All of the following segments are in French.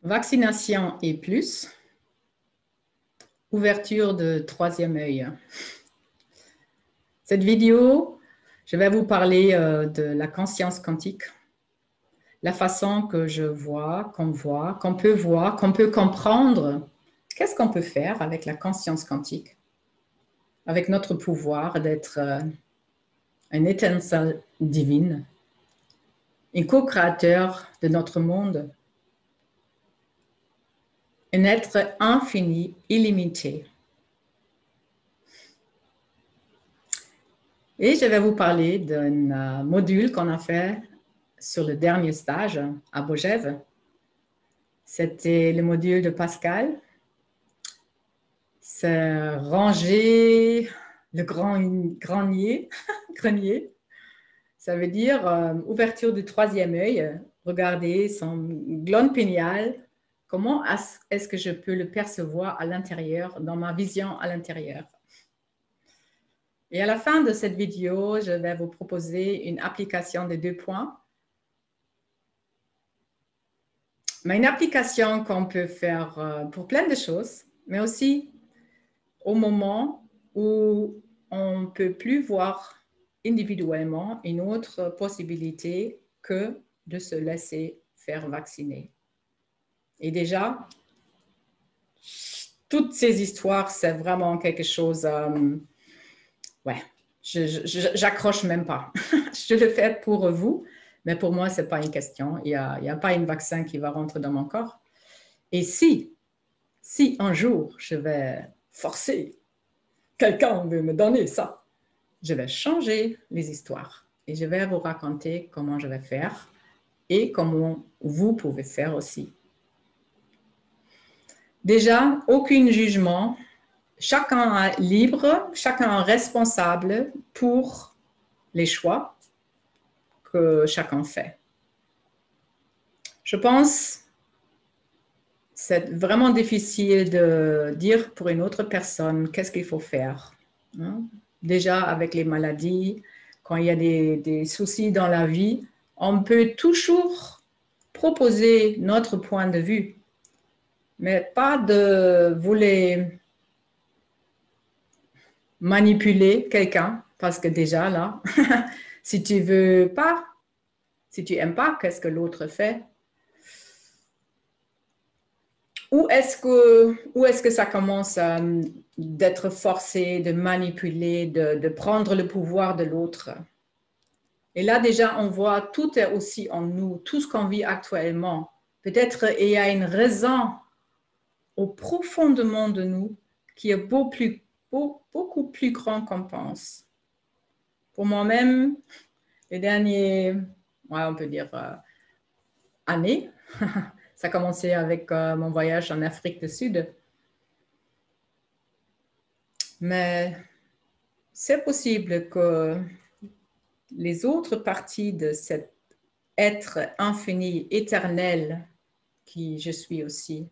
Vaccination et plus, ouverture de troisième œil. Cette vidéo, je vais vous parler de la conscience quantique, la façon que je vois, qu'on peut voir, qu'on peut comprendre. Qu'est-ce qu'on peut faire avec la conscience quantique, avec notre pouvoir d'être un étincelle divine, un co-créateur de notre monde, un être infini, illimité. Et je vais vous parler d'un module qu'on a fait sur le dernier stage à Bogève. C'était le module de Pascal. C'est ranger le grenier. Ça veut dire ouverture du troisième œil, regarder son glande péniale. Comment est-ce que je peux le percevoir à l'intérieur, dans ma vision à l'intérieur? Et à la fin de cette vidéo, je vais vous proposer une application de 2 points. Mais une application qu'on peut faire pour plein de choses, mais aussi au moment où on ne peut plus voir individuellement une autre possibilité que de se laisser faire vacciner. Et déjà, toutes ces histoires, c'est vraiment quelque chose... ouais, j'accroche même pas. Je le fais pour vous, mais pour moi, ce n'est pas une question. Il n'y a pas un vaccin qui va rentrer dans mon corps. Et si un jour, je vais forcer, quelqu'un veut me donner ça, je vais changer les histoires et je vais vous raconter comment je vais faire et comment vous pouvez faire aussi. Déjà, aucun jugement. Chacun est libre, chacun est responsable pour les choix que chacun fait. Je pense que c'est vraiment difficile de dire pour une autre personne qu'est-ce qu'il faut faire. Déjà, avec les maladies, quand il y a des soucis dans la vie, on peut toujours proposer notre point de vue, mais pas de vouloir manipuler quelqu'un, parce que déjà là, si tu veux pas, si tu aimes pas qu'est-ce que l'autre fait, où est-ce que ça commence d'être forcé, de manipuler, de prendre le pouvoir de l'autre? Et là, déjà, on voit tout est aussi en nous, tout ce qu'on vit actuellement. Peut-être il y a une raison au profondément de nous qui est beaucoup plus grand qu'on pense. Pour moi-même, les dernières, on peut dire, années, ça a commencé avec mon voyage en Afrique du Sud. Mais c'est possible que les autres parties de cet être infini, éternel, qui je suis aussi,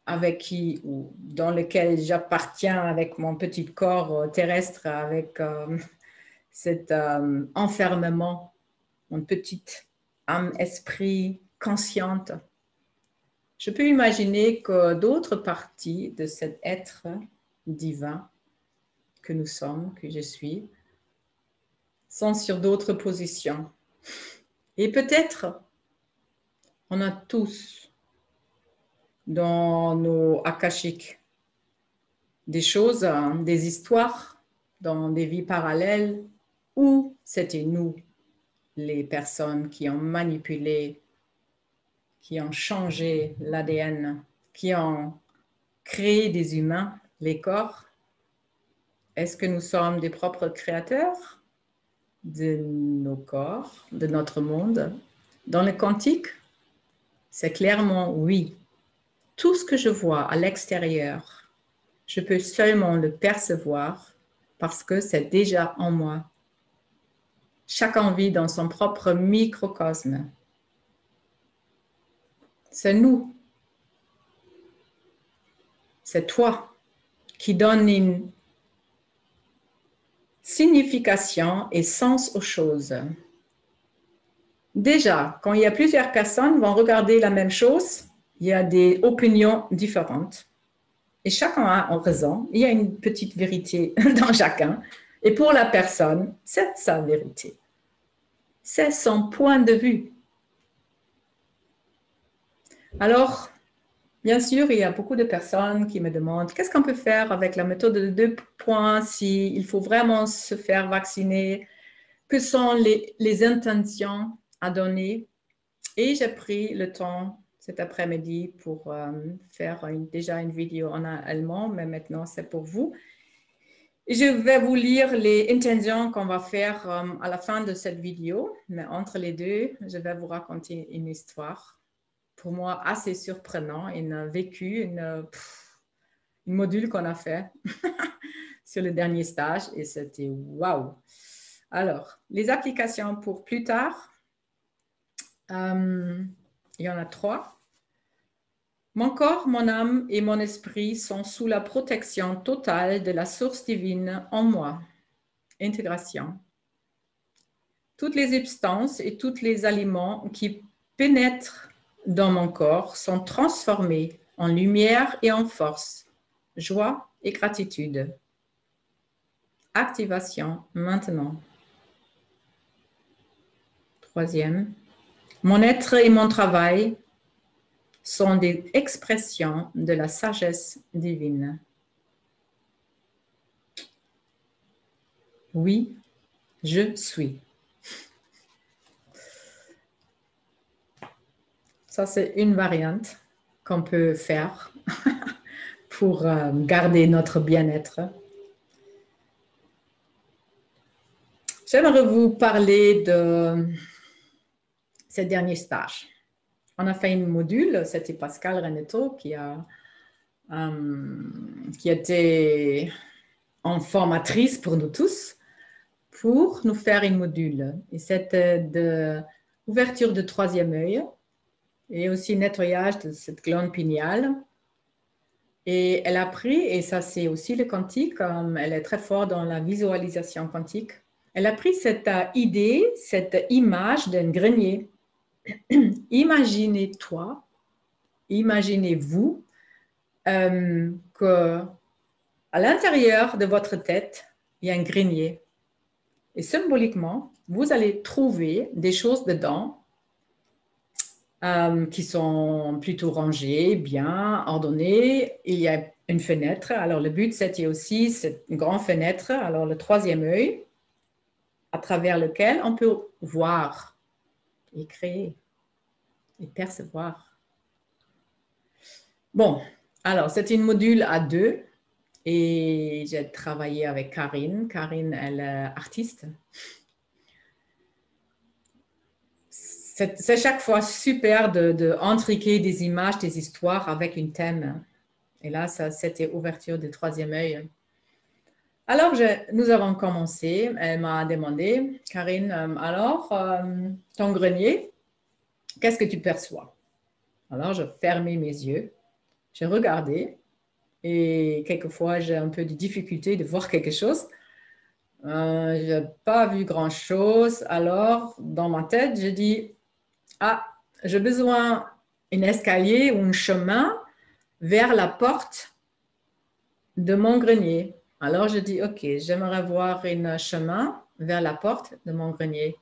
avec qui ou dans lequel j'appartiens avec mon petit corps terrestre, avec cet enfermement, mon petite âme, esprit consciente. Je peux imaginer que d'autres parties de cet être divin que nous sommes, que je suis, sont sur d'autres positions. Et peut-être, on a tous dans nos akashiques des choses, des histoires dans des vies parallèles où c'était nous, les personnes qui ont manipulé, qui ont changé l'ADN, qui ont créé des humains, les corps. Est-ce que nous sommes des propres créateurs de nos corps, de notre monde? Dans le quantique, c'est clairement oui. Tout ce que je vois à l'extérieur, je peux seulement le percevoir parce que c'est déjà en moi. Chacun vit dans son propre microcosme. C'est nous. C'est toi qui donne une signification et sens aux choses. déjà, quand il y a plusieurs personnes qui vont regarder la même chose, il y a des opinions différentes. Et chacun a raison. Il y a une petite vérité dans chacun. Et pour la personne, c'est sa vérité. C'est son point de vue. Alors, bien sûr, il y a beaucoup de personnes qui me demandent qu'est-ce qu'on peut faire avec la méthode de 2 points s'il faut vraiment se faire vacciner, que sont les intentions à donner. Et j'ai pris le temps cet après-midi pour faire déjà une vidéo en allemand, mais maintenant c'est pour vous. Et je vais vous lire les intentions qu'on va faire à la fin de cette vidéo, mais entre les deux, je vais vous raconter une histoire pour moi assez surprenant, une module qu'on a fait sur le dernier stage et c'était waouh. Alors, les applications pour plus tard, il y en a 3. Mon corps, mon âme et mon esprit sont sous la protection totale de la source divine en moi. Intégration. Toutes les substances et tous les aliments qui pénètrent dans mon corps sont transformés en lumière et en force, joie et gratitude. Activation maintenant. 3e, mon être et mon travail sont des expressions de la sagesse divine. Oui, je suis. Ça, c'est une variante qu'on peut faire pour garder notre bien-être. J'aimerais vous parler de ces derniers stages. On a fait un module, c'était Pascal Reneto qui était en formatrice pour nous tous, pour nous faire un module. Et c'était de ouverture de 3e œil et aussi nettoyage de cette glande pinéale. Et elle a pris, et ça c'est aussi le quantique, elle est très forte dans la visualisation quantique, elle a pris cette idée, cette image d'un grenier. Imaginez-toi, imaginez-vous que à l'intérieur de votre tête, il y a un grenier. Et symboliquement, vous allez trouver des choses dedans qui sont plutôt rangées, bien ordonnées. Il y a une fenêtre. Alors, le but, c'était aussi cette grande fenêtre, alors le 3e œil, à travers lequel on peut voir et créer et percevoir. Bon, alors, c'est une module à 2 et j'ai travaillé avec Karine. Karine, elle est artiste. C'est chaque fois super de intriquer des images, des histoires avec une thème. Et là, c'était ouverture du 3e œil. Alors, nous avons commencé. Elle m'a demandé, Karine, alors, ton grenier, qu'est-ce que tu perçois? Alors, je fermais mes yeux, j'ai regardé et quelquefois, j'ai un peu de difficulté de voir quelque chose. Je n'ai pas vu grand-chose. Alors, dans ma tête, je dis, ah, j'ai besoin d'un escalier ou un chemin vers la porte de mon grenier. Alors, je dis, OK, j'aimerais voir un chemin vers la porte de mon grenier.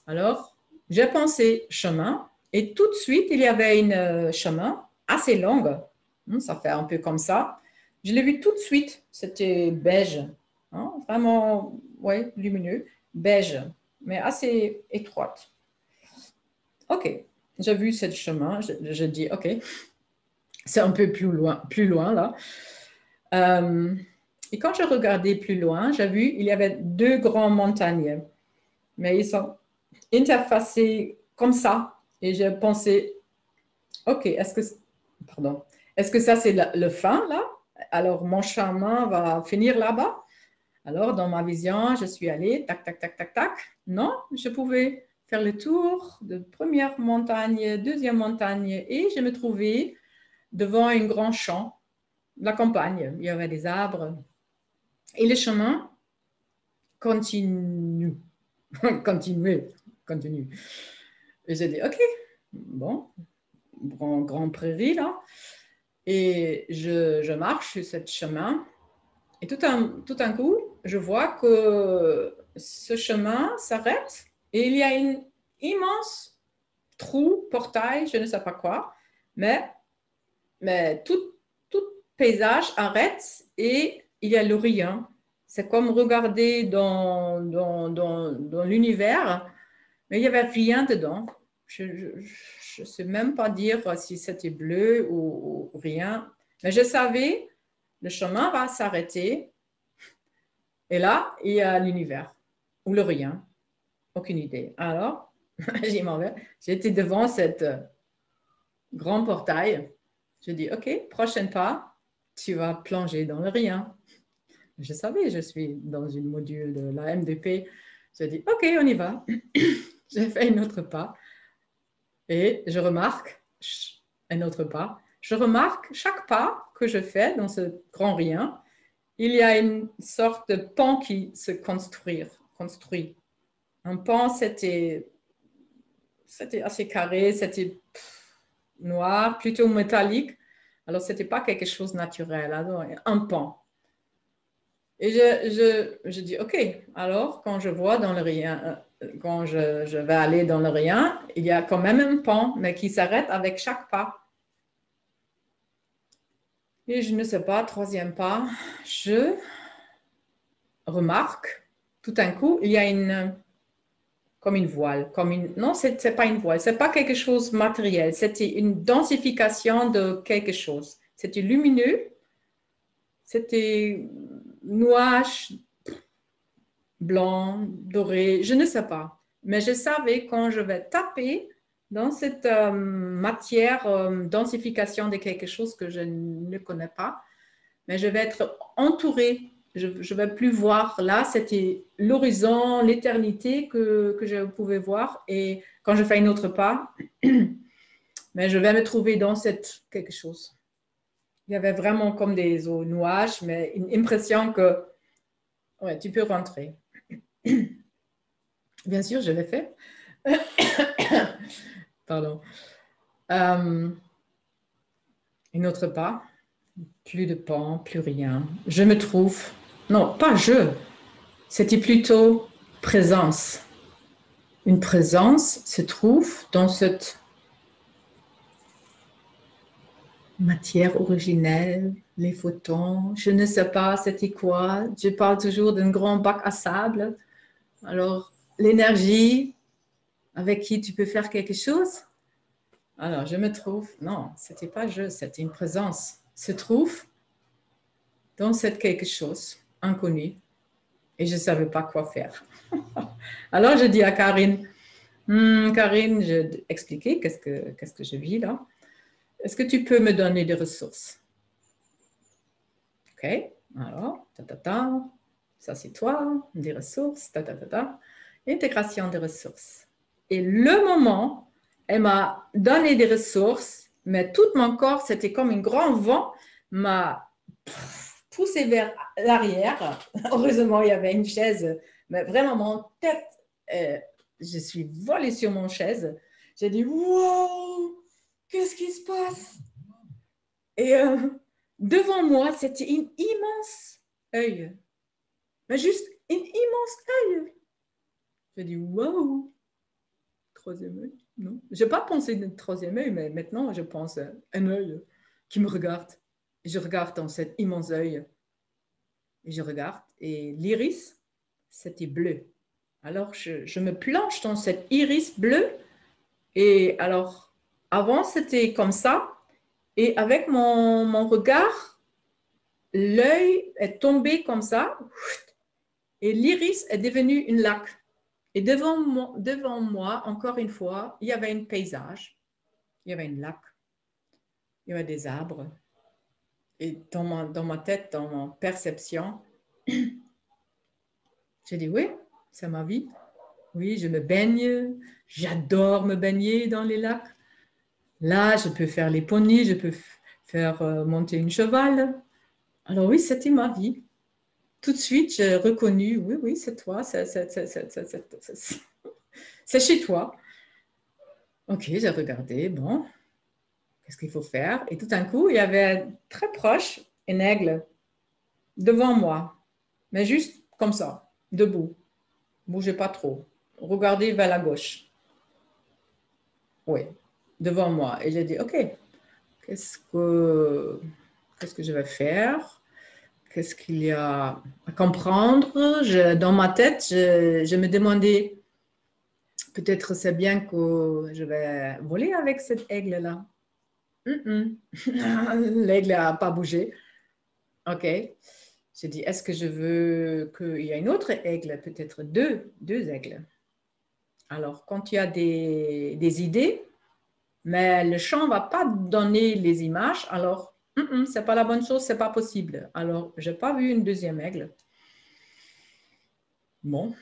Alors, j'ai pensé chemin et tout de suite, il y avait un chemin assez long. Ça fait un peu comme ça. Je l'ai vu tout de suite. C'était beige, vraiment, ouais, lumineux, beige, mais assez étroite. OK, j'ai vu ce chemin. Je dis, OK, c'est un peu plus loin là. Et quand je regardais plus loin, j'ai vu il y avait 2 grandes montagnes, mais ils sont interfacés comme ça. Et j'ai pensé, OK, est-ce que ça c'est le fin là? Alors mon chemin va finir là-bas? Alors dans ma vision, je suis allée, tac, tac, tac, tac, tac. Non, je pouvais faire le tour de première montagne, 2e montagne, et je me trouvais devant un grand champ, la campagne. Il y avait des arbres. Et le chemin continue. continue. Et j'ai dit, OK, bon, grand prairie là. Et je marche sur ce chemin. Et tout un coup, je vois que ce chemin s'arrête et il y a une immense trou, portail, je ne sais pas quoi, mais tout paysage arrête et il y a l'Orient. C'est comme regarder dans l'univers, mais il n'y avait rien dedans. Je ne sais même pas dire si c'était bleu ou rien, mais je savais le chemin va s'arrêter et là, il y a l'univers ou le rien. Aucune idée. Alors, j'étais devant cette grand portail. Je dis, OK, prochain pas, tu vas plonger dans le rien. Je savais, je suis dans une module de la MDP. Je dis, OK, on y va. J'ai fait un autre pas et je remarque un autre pas. Je remarque chaque pas que je fais dans ce grand rien, il y a une sorte de pont qui se construit. Un pont, c'était assez carré, c'était noir, plutôt métallique. Alors, ce n'était pas quelque chose de naturel, alors, un pont. Et je dis, OK, alors quand je vois dans le rien, quand je vais aller dans le rien, il y a quand même un pont, mais qui s'arrête avec chaque pas. Et je ne sais pas, troisième pas, je remarque, tout d'un coup, il y a comme une voile, non, ce n'est pas une voile, ce n'est pas quelque chose de matériel, c'était une densification de quelque chose. C'était lumineux, c'était nuage, blanc, doré, je ne sais pas. Mais je savais quand je vais taper dans cette matière, densification de quelque chose que je ne connais pas, mais je vais être entourée. Je ne vais plus voir. Là, c'était l'horizon, l'éternité que je pouvais voir. Et quand je fais un autre pas, mais je vais me trouver dans quelque chose. Il y avait vraiment comme des nuages, mais une impression que ouais, tu peux rentrer. Bien sûr, je l'ai fait. Pardon. Un autre pas. Plus de pont, plus rien. Je me trouve. Non, pas je. C'était plutôt présence. Une présence se trouve dans cette matière originelle, les photons. Je ne sais pas c'était quoi. Je parle toujours d'un grand bac à sable. Alors, l'énergie avec qui tu peux faire quelque chose. Alors, je me trouve. Non, c'était pas je, c'était une présence. Se trouve dans cette quelque chose inconnu. Et je ne savais pas quoi faire. Alors, je dis à Karine, Karine, je vais expliquer qu'est-ce que je vis là. Est-ce que tu peux me donner des ressources? OK, alors, ça c'est toi, des ressources, intégration des ressources. Et le moment, elle m'a donné des ressources, mais tout mon corps, c'était comme un grand vent, m'a poussé vers l'arrière. Heureusement, il y avait une chaise, mais vraiment, mon tête, je suis volée sur mon chaise. J'ai dit, wow, qu'est-ce qui se passe? Et devant moi, c'était une immense œil. Mais juste une immense œil. J'ai dit, wow, troisième œil. Non, je n'ai pas pensé d'un troisième œil, mais maintenant, je pense à un œil qui me regarde. Et je regarde dans cet immense œil. Et je regarde. Et l'iris, c'était bleu. Alors, je me plonge dans cet iris bleu. Et alors, avant, c'était comme ça. Et avec mon regard, l'œil est tombé comme ça. Et l'iris est devenu une lac. Et devant moi, encore une fois, il y avait un paysage. Il y avait une lac. Il y avait des arbres. Et dans ma tête, dans ma perception, j'ai dit oui, c'est ma vie. Oui, je me baigne. J'adore me baigner dans les lacs. Là, je peux faire les poneys, je peux faire monter une cheval. Alors oui, c'était ma vie. Tout de suite, j'ai reconnu, oui, c'est toi, c'est chez toi. Ok, j'ai regardé, bon, qu'est-ce qu'il faut faire? Et tout d'un coup, il y avait très proche un aigle devant moi, mais juste comme ça, debout. Bougez pas trop. Regardez vers la gauche. Oui, devant moi. Et j'ai dit, OK, qu'est-ce que je vais faire? Qu'est-ce qu'il y a à comprendre? Dans ma tête, je me demandais, peut-être c'est bien que je vais voler avec cet aigle-là. L'aigle n'a pas bougé. OK. J'ai dit, est-ce que je veux qu'il y ait une autre aigle, peut-être deux aigles? Alors, quand il y a des idées, mais le champ ne va pas donner les images, alors, ce n'est pas la bonne chose, ce n'est pas possible. Alors, je n'ai pas vu une deuxième aigle. Bon,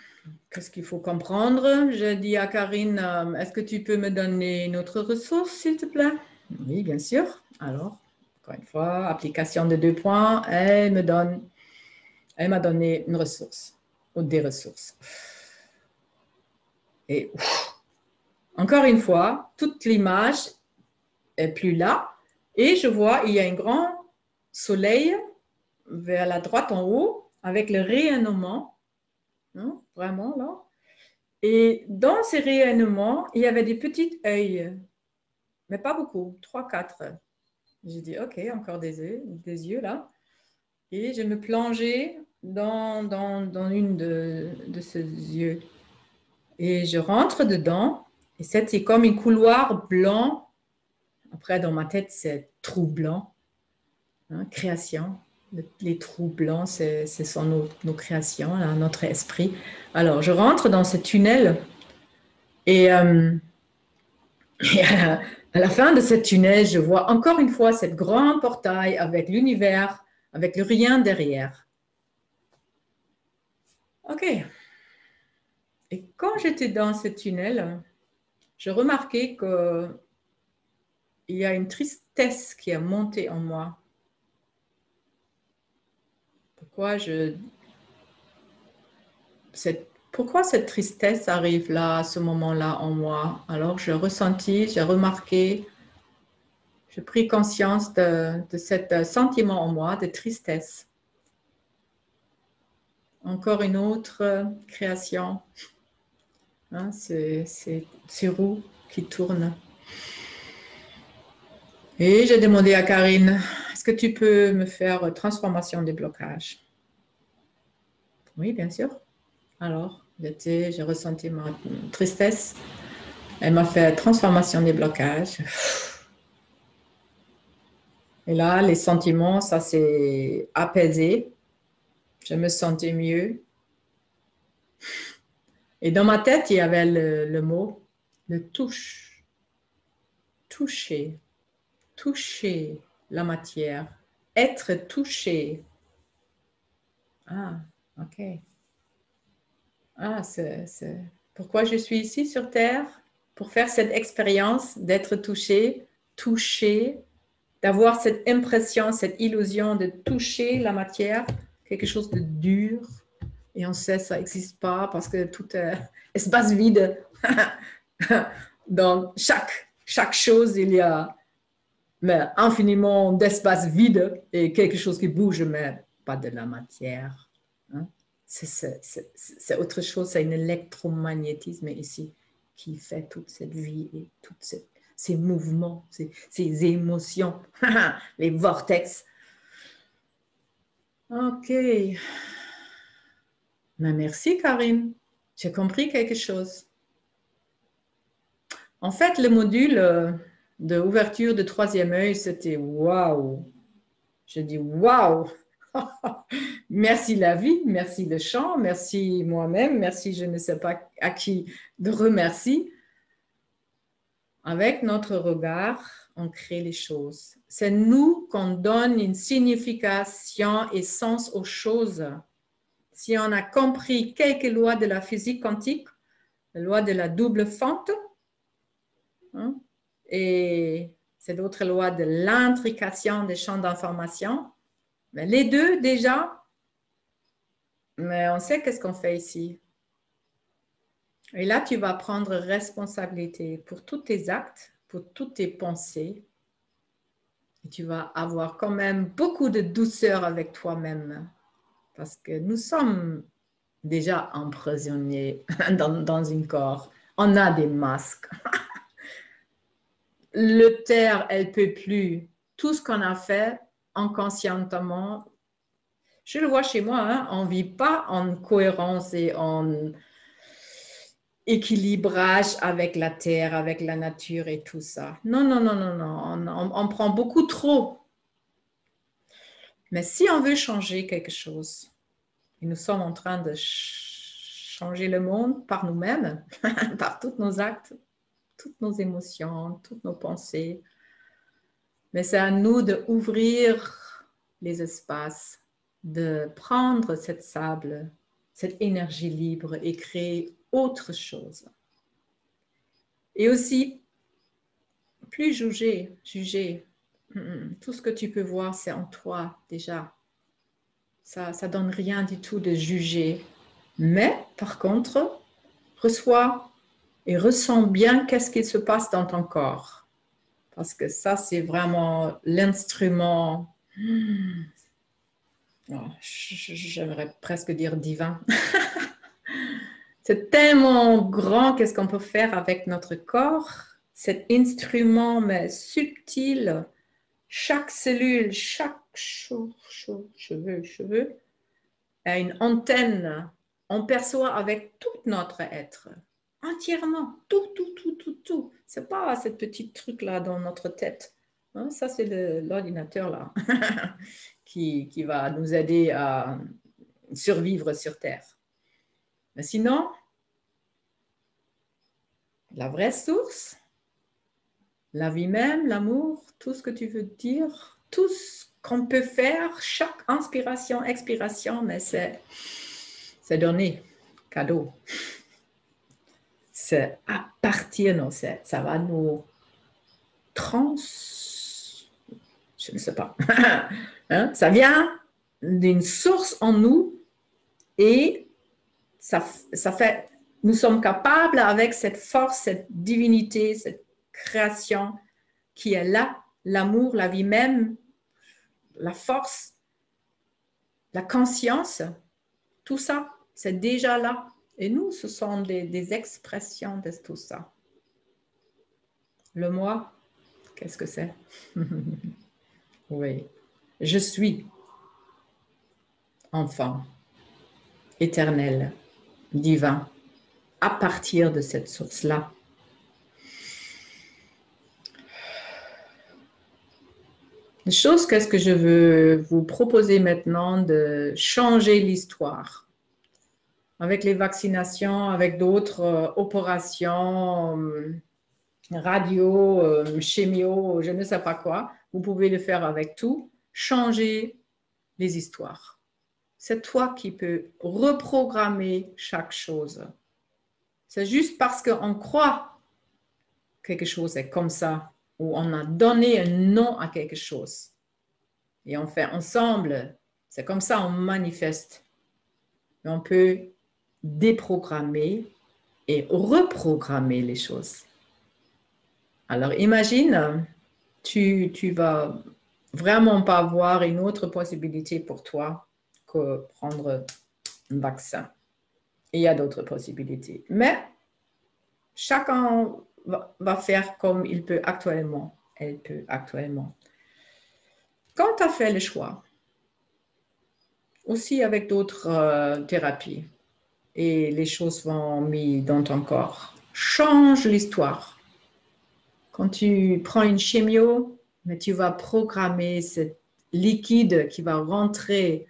qu'est-ce qu'il faut comprendre? Je dis à Karine, est-ce que tu peux me donner une autre ressource, s'il te plaît? Oui, bien sûr. Alors, encore une fois, application de 2 points, elle m'a donné une ressource ou des ressources. Et encore une fois, toute l'image est plus là. Et je vois, il y a un grand soleil vers la droite en haut avec le rayonnement, hein, vraiment là. Et dans ces rayonnements, il y avait des petits œils, mais pas beaucoup, 3, 4. J'ai dit, OK, encore des yeux là. Et je me plongeais dans une de ces yeux. Et je rentre dedans. Et c'est comme un couloir blanc. Après, dans ma tête, c'est troublant. Hein, création. Les trous blancs, ce sont nos créations, là, notre esprit. Alors, je rentre dans ce tunnel et, et à la fin de ce tunnel, je vois encore une fois cette grande portail avec l'univers, avec le rien derrière. OK. Et quand j'étais dans ce tunnel, je remarquais qu'il y a une tristesse qui a monté en moi. Pourquoi cette tristesse arrive là, à ce moment-là en moi? Alors, je ressentis, j'ai remarqué, j'ai pris conscience de ce sentiment en moi de tristesse. Encore une autre création. Hein, ces roues qui tournent. Et j'ai demandé à Karine, est-ce que tu peux me faire transformation des blocages? Oui, bien sûr. Alors, j'ai ressenti ma tristesse. Elle m'a fait transformation des blocages. Et là, les sentiments, ça s'est apaisé. Je me sentais mieux. Et dans ma tête, il y avait le mot, le touche. Toucher. Toucher la matière. Être touché. Ah, ok. Ah, pourquoi je suis ici sur Terre? Pour faire cette expérience d'être touché, d'avoir cette impression, cette illusion de toucher la matière, quelque chose de dur. Et on sait que ça n'existe pas parce que tout est espace vide. Dans chaque chose, il y a infiniment d'espace vide et quelque chose qui bouge, mais pas de la matière. Hein? C'est autre chose, c'est un électromagnétisme ici qui fait toute cette vie et tous ces mouvements, ces émotions, les vortex. OK. Mais merci, Karine. J'ai compris quelque chose. En fait, le module d'ouverture de troisième œil, c'était waouh. Je dis waouh. Merci la vie, merci le chant, merci moi-même, merci je ne sais pas à qui de remercier. Avec notre regard, on crée les choses. C'est nous qu'on donne une signification et sens aux choses. Si on a compris quelques lois de la physique quantique, la loi de la double fente, hein, et c'est d'autres lois de l'intrication des champs d'information, mais les deux déjà, mais on sait qu'est-ce qu'on fait ici. Et là, tu vas prendre responsabilité pour tous tes actes, pour toutes tes pensées. Et tu vas avoir quand même beaucoup de douceur avec toi-même. Parce que nous sommes déjà emprisonnés dans un corps. On a des masques. Le terre, elle ne peut plus. Tout ce qu'on a fait inconsciemment, je le vois chez moi, hein, on ne vit pas en cohérence et en équilibrage avec la terre, avec la nature et tout ça. Non, non, non, non, non. On prend beaucoup trop. Mais si on veut changer quelque chose, et nous sommes en train de changer le monde par nous-mêmes, par tous nos actes, toutes nos émotions, toutes nos pensées, mais c'est à nous d'ouvrir les espaces, de prendre cette sable, cette énergie libre et créer autre chose. Et aussi, plus juger. Tout ce que tu peux voir, c'est en toi déjà. Ça ne donne rien du tout de juger. Mais par contre, reçois et ressens bien qu'est-ce qui se passe dans ton corps. Parce que ça, c'est vraiment l'instrument, j'aimerais presque dire divin. C'est tellement grand qu'est-ce qu'on peut faire avec notre corps, cet instrument mais subtil. Chaque cellule, chaque cheveu a une antenne. On perçoit avec tout notre être, entièrement, tout. C'est pas cette petite truc-là dans notre tête. Hein, ça, c'est l'ordinateur là qui va nous aider à survivre sur Terre. Mais sinon, la vraie source, la vie même, l'amour, tout ce que tu veux dire, tout ce qu'on peut faire, chaque inspiration, expiration, mais c'est donné, cadeau. C'est à partir, non, ça va nous je ne sais pas. Hein? Ça vient d'une source en nous et ça fait, nous sommes capables avec cette force, cette divinité, cette création qui est là, l'amour, la vie même, la force, la conscience, tout ça, c'est déjà là. Et nous, ce sont des expressions de tout ça. Le moi, qu'est-ce que c'est? Oui, je suis enfant, éternel, divin, à partir de cette source-là. La chose, qu'est-ce que je veux vous proposer maintenant de changer l'histoire avec les vaccinations, avec d'autres opérations, radio, chimio, je ne sais pas quoi. Vous pouvez le faire avec tout. Changer les histoires. C'est toi qui peux reprogrammer chaque chose. C'est juste parce qu'on croit que quelque chose est comme ça, ou on a donné un nom à quelque chose. Et on fait ensemble, c'est comme ça on manifeste. Et on peut déprogrammer et reprogrammer les choses. Alors imagine, tu vas vraiment pas avoir une autre possibilité pour toi que prendre un vaccin. Il y a d'autres possibilités. Mais chacun va faire comme il peut actuellement. Elle peut actuellement. Quand tu as fait le choix, aussi avec d'autres thérapies, et les choses vont mises dans ton corps, change l'histoire. Quand tu prends une chimio, mais tu vas programmer ce liquide qui va rentrer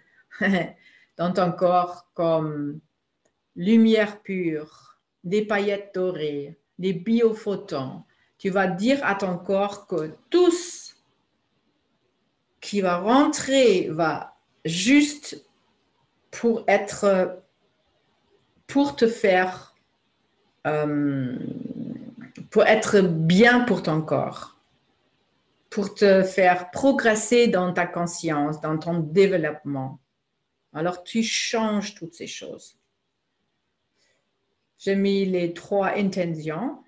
dans ton corps comme lumière pure, des paillettes dorées, des biophotons. Tu vas dire à ton corps que tout ce qui va rentrer va juste pour te faire, pour être bien pour ton corps, pour te faire progresser dans ta conscience, dans ton développement. Alors tu changes toutes ces choses. J'ai mis les 3 intentions.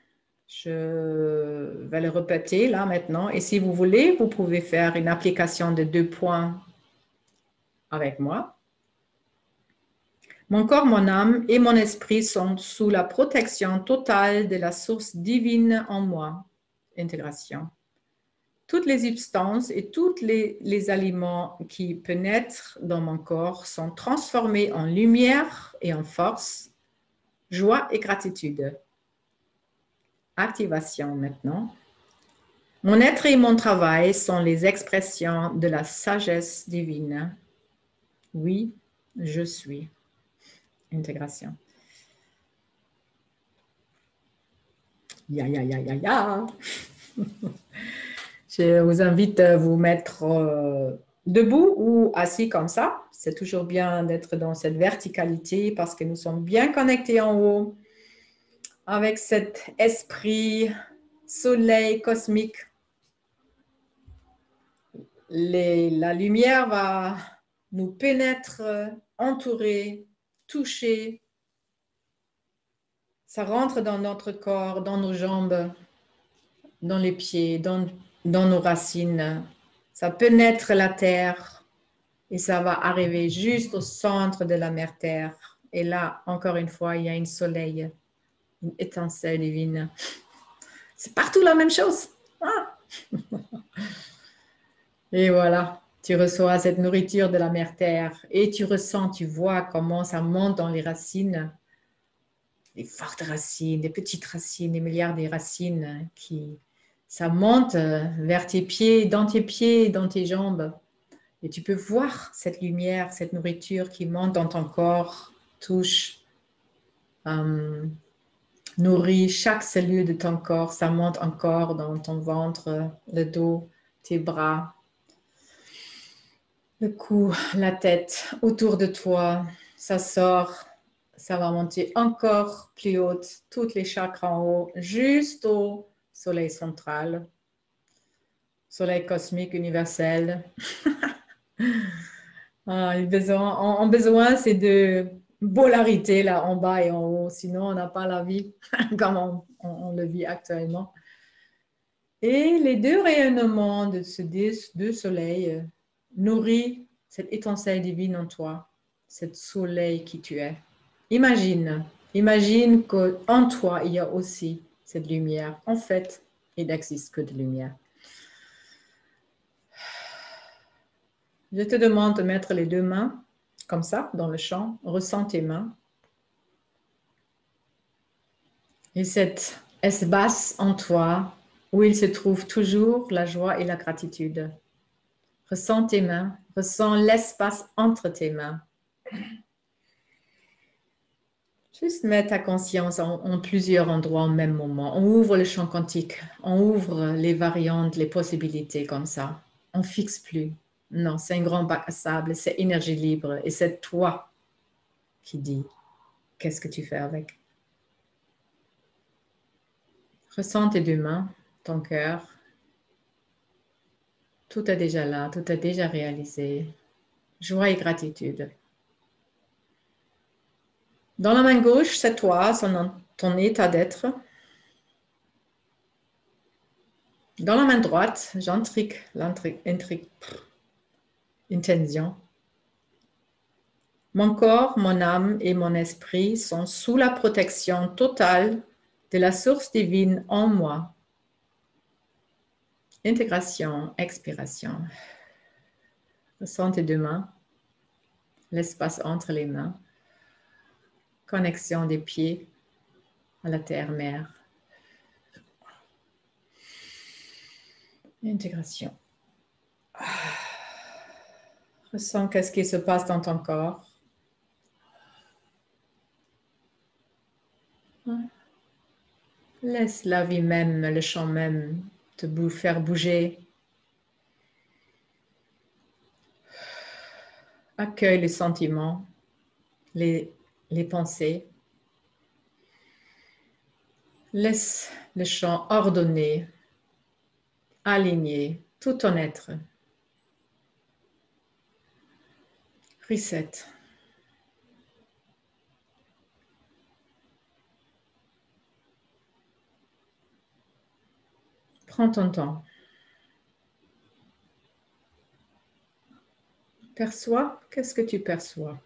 Je vais le répéter là maintenant. Et si vous voulez, vous pouvez faire une application de 2 points avec moi. Mon corps, mon âme et mon esprit sont sous la protection totale de la source divine en moi. Intégration. Toutes les substances et tous les aliments qui pénètrent dans mon corps sont transformés en lumière et en force, joie et gratitude. Activation maintenant. Mon être et mon travail sont les expressions de la sagesse divine. Oui, je suis. Intégration. Ya, ya, ya, ya, ya. Je vous invite à vous mettre debout ou assis comme ça. C'est toujours bien d'être dans cette verticalité parce que nous sommes bien connectés en haut avec cet esprit soleil cosmique. La lumière va nous pénétrer, entourer, toucher. Ça rentre dans notre corps, dans nos jambes, dans les pieds, dans nos racines. Ça pénètre la terre et ça va arriver juste au centre de la mère Terre. Et là, encore une fois, il y a un soleil, une étincelle divine. C'est partout la même chose. Ah. Et voilà, tu reçois cette nourriture de la mère Terre et tu ressens, tu vois comment ça monte dans les racines, des fortes racines, des petites racines, des milliards de racines ça monte vers tes pieds, dans tes jambes. Et tu peux voir cette lumière, cette nourriture qui monte dans ton corps, touche, nourrit chaque cellule de ton corps. Ça monte encore dans ton ventre, le dos, tes bras, le cou, la tête, autour de toi. Ça sort, ça va monter encore plus haut, toutes les chakras en haut, juste au soleil central, soleil cosmique universel. En besoin, c'est de polarité là en bas et en haut, sinon on n'a pas la vie comme on le vit actuellement. Et les deux rayonnements de ces deux soleils nourrissent cette étincelle divine en toi, cet soleil qui tu es. Imagine qu'en toi, il y a aussi cette lumière. En fait, il n'existe que de lumière. Je te demande de mettre les 2 mains comme ça dans le champ. Ressens tes mains. Et cet espace en toi où il se trouve toujours la joie et la gratitude. Ressens tes mains. Ressens l'espace entre tes mains. Juste mettre ta conscience en plusieurs endroits au même moment. On ouvre le champ quantique. On ouvre les variantes, les possibilités comme ça. On ne fixe plus. Non, c'est un grand bac à sable. C'est énergie libre. Et c'est toi qui dis qu'est-ce que tu fais avec. Ressens tes 2 mains, ton cœur. Tout est déjà là, tout est déjà réalisé. Joie et gratitude. Dans la main gauche, c'est toi, ton état d'être. Dans la main droite, j'intrigue, intention. Mon corps, mon âme et mon esprit sont sous la protection totale de la source divine en moi. Intégration, expiration. Ressens tes 2 mains, l'espace entre les mains, connexion des pieds à la terre-mère. Intégration. Ressens qu'est-ce qui se passe dans ton corps. Laisse la vie même, le champ même, te faire bouger. Accueille les sentiments, les pensées. Laisse le champ ordonné, aligné, tout ton être. Reset. Prends ton temps. Perçois, qu'est-ce que tu perçois?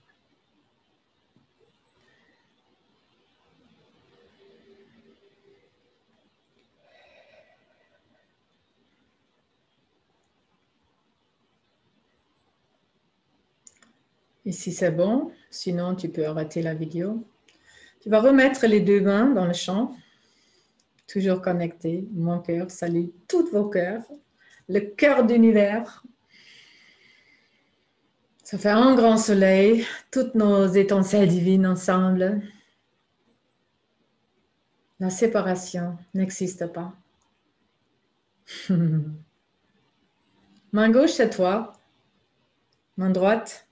Et si c'est bon, sinon tu peux arrêter la vidéo. Tu vas remettre les deux mains dans le champ, toujours connecté. Mon cœur salue tous vos cœurs, le cœur d'univers. Ça fait un grand soleil, toutes nos étincelles divines ensemble. La séparation n'existe pas. Main gauche, c'est toi. Main droite,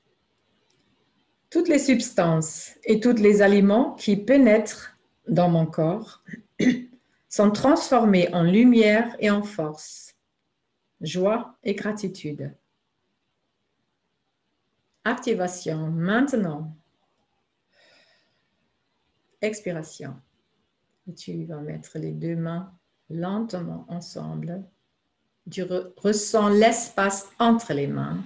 toutes les substances et tous les aliments qui pénètrent dans mon corps sont transformés en lumière et en force, joie et gratitude. Activation maintenant. Expiration. Et tu vas mettre les deux mains lentement ensemble. Tu ressens l'espace entre les mains.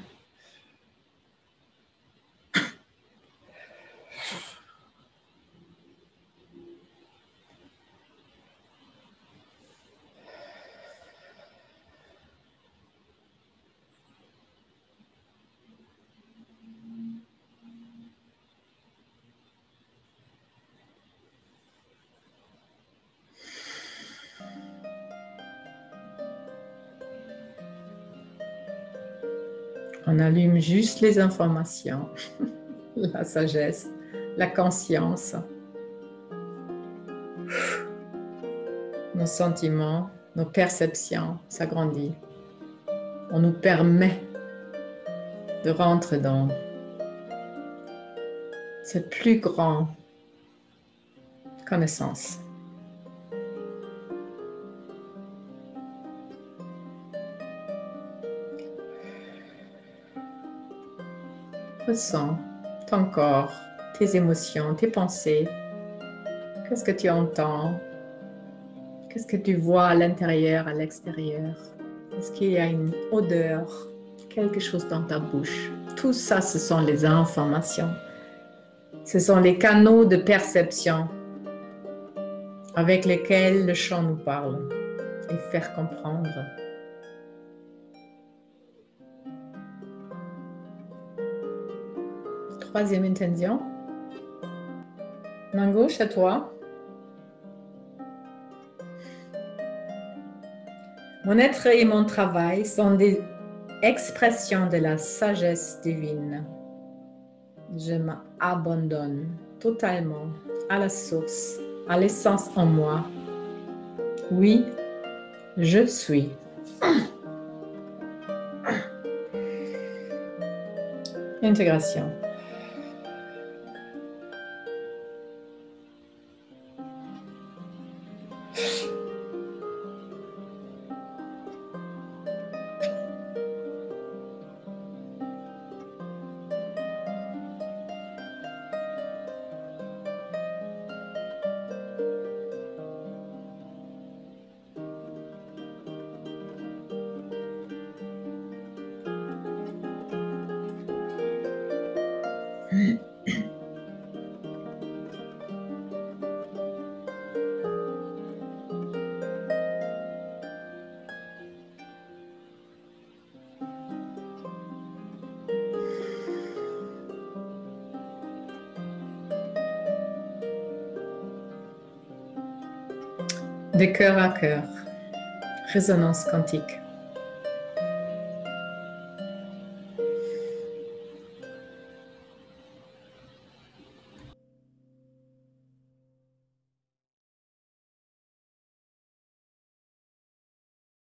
On allume juste les informations, la sagesse, la conscience, nos sentiments, nos perceptions s'agrandissent. On nous permet de rentrer dans cette plus grande connaissance. Ressens ton corps, tes émotions, tes pensées. Qu'est-ce que tu entends? Qu'est-ce que tu vois à l'intérieur, à l'extérieur? Est-ce qu'il y a une odeur, quelque chose dans ta bouche? Tout ça, ce sont les informations. Ce sont les canaux de perception avec lesquels le chant nous parle et faire comprendre. Troisième intention. Main gauche à toi. Mon être et mon travail sont des expressions de la sagesse divine. Je m'abandonne totalement à la source, à l'essence en moi. Oui, je suis. Intégration. De cœur à cœur, résonance quantique.